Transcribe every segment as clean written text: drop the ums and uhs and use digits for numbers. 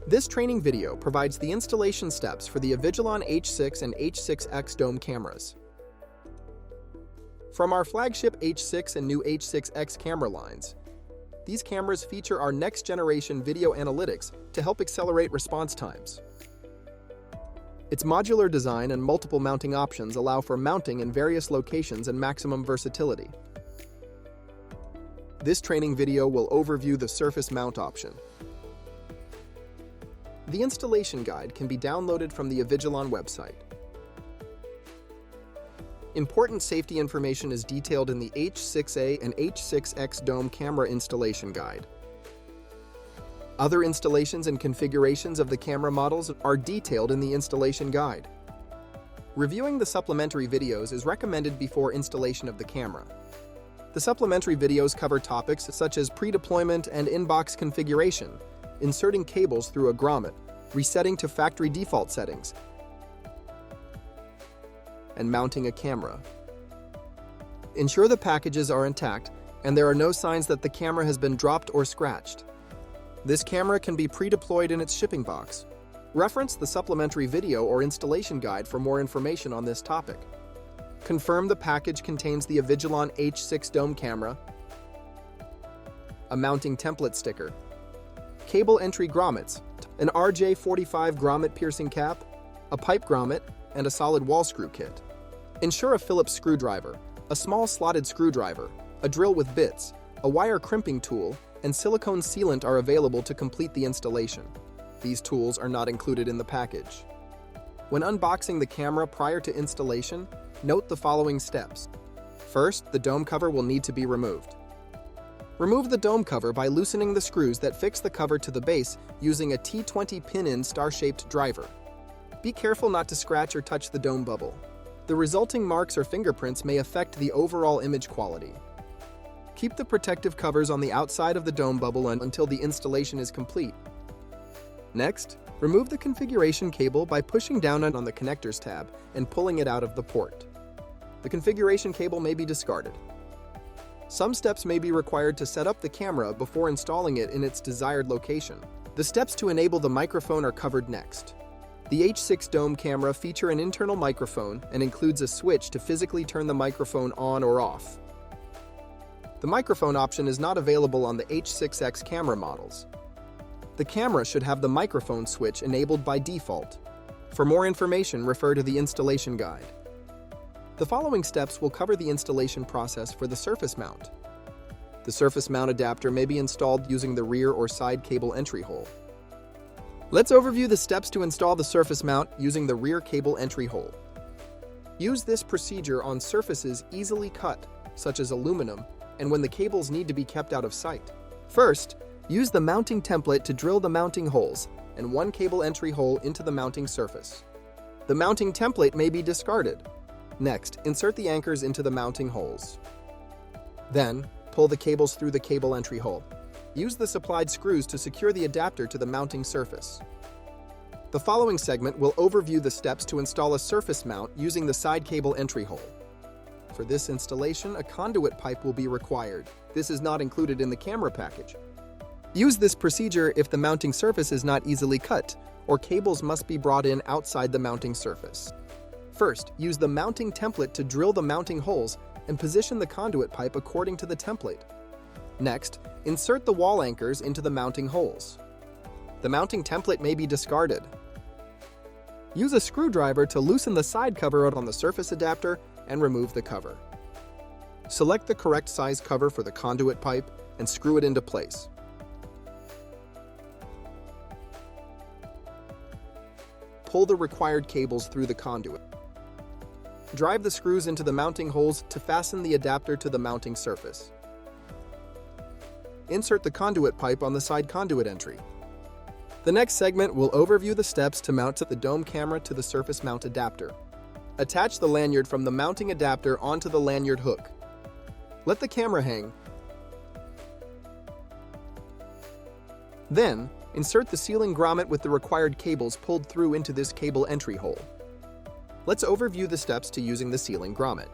This training video provides the installation steps for the Avigilon H6 and H6X dome cameras. From our flagship H6 and new H6X camera lines, these cameras feature our next-generation video analytics to help accelerate response times. Its modular design and multiple mounting options allow for mounting in various locations and maximum versatility. This training video will overview the surface mount option. The installation guide can be downloaded from the Avigilon website. Important safety information is detailed in the H6A and H6X dome camera installation guide. Other installations and configurations of the camera models are detailed in the installation guide. Reviewing the supplementary videos is recommended before installation of the camera. The supplementary videos cover topics such as pre-deployment and in-box configuration, inserting cables through a grommet, resetting to factory default settings, and mounting a camera. Ensure the packages are intact and there are no signs that the camera has been dropped or scratched. This camera can be pre-deployed in its shipping box. Reference the supplementary video or installation guide for more information on this topic. Confirm the package contains the Avigilon H6 dome camera, a mounting template sticker, cable entry grommets, an RJ45 grommet piercing cap, a pipe grommet, and a solid wall screw kit. Ensure a Phillips screwdriver, a small slotted screwdriver, a drill with bits, a wire crimping tool, and silicone sealant are available to complete the installation. These tools are not included in the package. When unboxing the camera prior to installation, note the following steps. First, the dome cover will need to be removed. Remove the dome cover by loosening the screws that fix the cover to the base using a T20 pin-in star-shaped driver. Be careful not to scratch or touch the dome bubble. The resulting marks or fingerprints may affect the overall image quality. Keep the protective covers on the outside of the dome bubble until the installation is complete. Next, remove the configuration cable by pushing down on the connectors tab and pulling it out of the port. The configuration cable may be discarded. Some steps may be required to set up the camera before installing it in its desired location. The steps to enable the microphone are covered next. The H6 dome camera feature an internal microphone and includes a switch to physically turn the microphone on or off. The microphone option is not available on the H6X camera models. The camera should have the microphone switch enabled by default. For more information, refer to the installation guide. The following steps will cover the installation process for the surface mount. The surface mount adapter may be installed using the rear or side cable entry hole. Let's overview the steps to install the surface mount using the rear cable entry hole. Use this procedure on surfaces easily cut, such as aluminum, and when the cables need to be kept out of sight. First, use the mounting template to drill the mounting holes and one cable entry hole into the mounting surface. The mounting template may be discarded. Next, insert the anchors into the mounting holes. Then, pull the cables through the cable entry hole. Use the supplied screws to secure the adapter to the mounting surface. The following segment will overview the steps to install a surface mount using the side cable entry hole. For this installation, a conduit pipe will be required. This is not included in the camera package. Use this procedure if the mounting surface is not easily cut, or cables must be brought in outside the mounting surface. First, use the mounting template to drill the mounting holes and position the conduit pipe according to the template. Next, insert the wall anchors into the mounting holes. The mounting template may be discarded. Use a screwdriver to loosen the side cover on the surface adapter and remove the cover. Select the correct size cover for the conduit pipe and screw it into place. Pull the required cables through the conduit. Drive the screws into the mounting holes to fasten the adapter to the mounting surface. Insert the conduit pipe on the side conduit entry. The next segment will overview the steps to mount the dome camera to the surface mount adapter. Attach the lanyard from the mounting adapter onto the lanyard hook. Let the camera hang. Then, insert the sealing grommet with the required cables pulled through into this cable entry hole. Let's overview the steps to using the sealing grommet.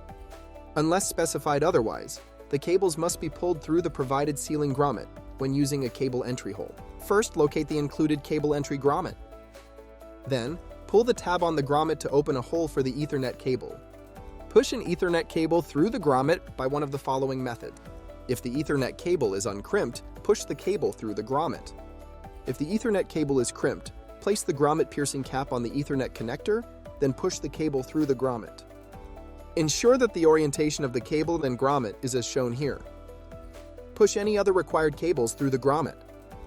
Unless specified otherwise, the cables must be pulled through the provided sealing grommet when using a cable entry hole. First, locate the included cable entry grommet. Then, pull the tab on the grommet to open a hole for the Ethernet cable. Push an Ethernet cable through the grommet by one of the following methods. If the Ethernet cable is uncrimped, push the cable through the grommet. If the Ethernet cable is crimped, place the grommet piercing cap on the Ethernet connector, then push the cable through the grommet. Ensure that the orientation of the cable and grommet is as shown here. Push any other required cables through the grommet.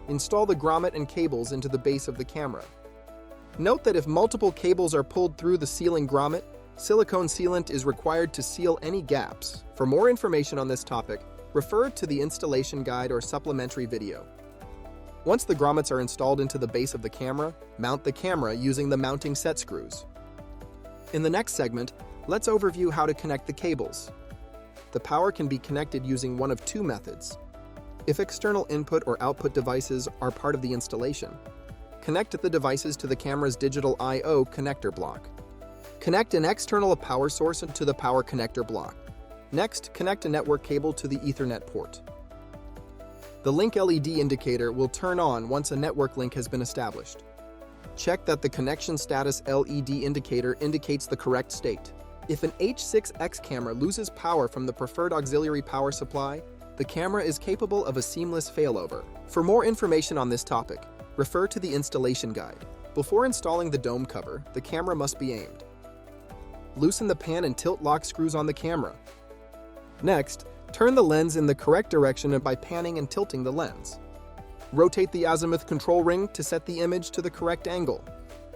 Install the grommet and cables into the base of the camera. Note that if multiple cables are pulled through the sealing grommet, silicone sealant is required to seal any gaps. For more information on this topic, refer to the installation guide or supplementary video. Once the grommets are installed into the base of the camera, mount the camera using the mounting set screws. In the next segment, let's overview how to connect the cables. The power can be connected using one of two methods. If external input or output devices are part of the installation, connect the devices to the camera's digital I/O connector block. Connect an external power source to the power connector block. Next, connect a network cable to the Ethernet port. The link LED indicator will turn on once a network link has been established. Check that the connection status LED indicator indicates the correct state. If an H6X camera loses power from the preferred auxiliary power supply, the camera is capable of a seamless failover. For more information on this topic, refer to the installation guide. Before installing the dome cover, the camera must be aimed. Loosen the pan and tilt lock screws on the camera. Next, turn the lens in the correct direction by panning and tilting the lens. Rotate the azimuth control ring to set the image to the correct angle.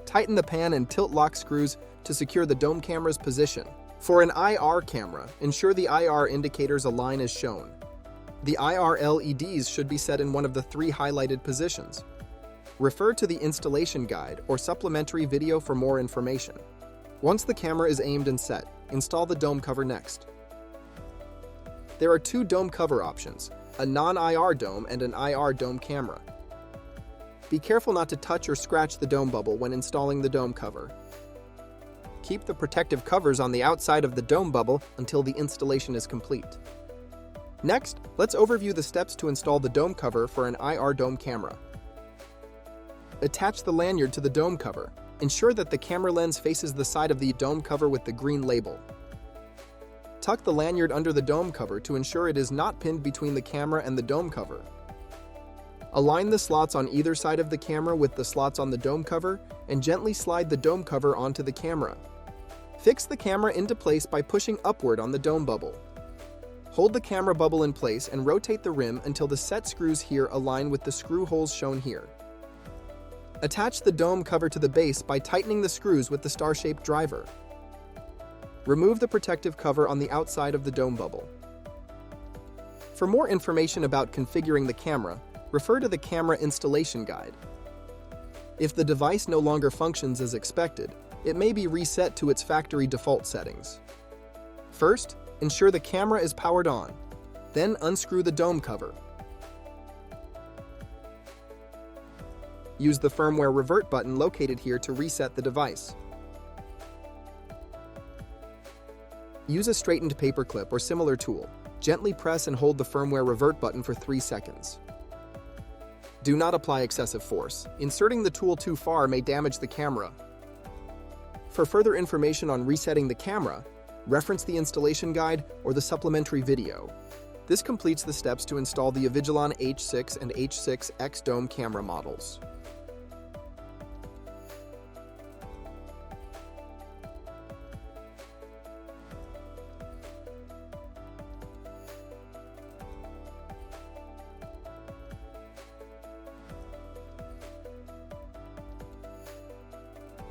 Tighten the pan and tilt lock screws to secure the dome camera's position. For an IR camera, ensure the IR indicators align as shown. The IR LEDs should be set in one of the three highlighted positions. Refer to the installation guide or supplementary video for more information. Once the camera is aimed and set, install the dome cover next. There are two dome cover options, a non-IR dome and an IR dome camera. Be careful not to touch or scratch the dome bubble when installing the dome cover. Keep the protective covers on the outside of the dome bubble until the installation is complete. Next, let's overview the steps to install the dome cover for an IR dome camera. Attach the lanyard to the dome cover. Ensure that the camera lens faces the side of the dome cover with the green label. Tuck the lanyard under the dome cover to ensure it is not pinned between the camera and the dome cover. Align the slots on either side of the camera with the slots on the dome cover and gently slide the dome cover onto the camera. Fix the camera into place by pushing upward on the dome bubble. Hold the camera bubble in place and rotate the rim until the set screws here align with the screw holes shown here. Attach the dome cover to the base by tightening the screws with the star-shaped driver. Remove the protective cover on the outside of the dome bubble. For more information about configuring the camera, refer to the camera installation guide. If the device no longer functions as expected, it may be reset to its factory default settings. First, ensure the camera is powered on. Then unscrew the dome cover. Use the firmware revert button located here to reset the device. Use a straightened paperclip or similar tool. Gently press and hold the firmware revert button for 3 seconds. Do not apply excessive force. Inserting the tool too far may damage the camera. For further information on resetting the camera, reference the installation guide or the supplementary video. This completes the steps to install the Avigilon H6 and H6X dome camera models.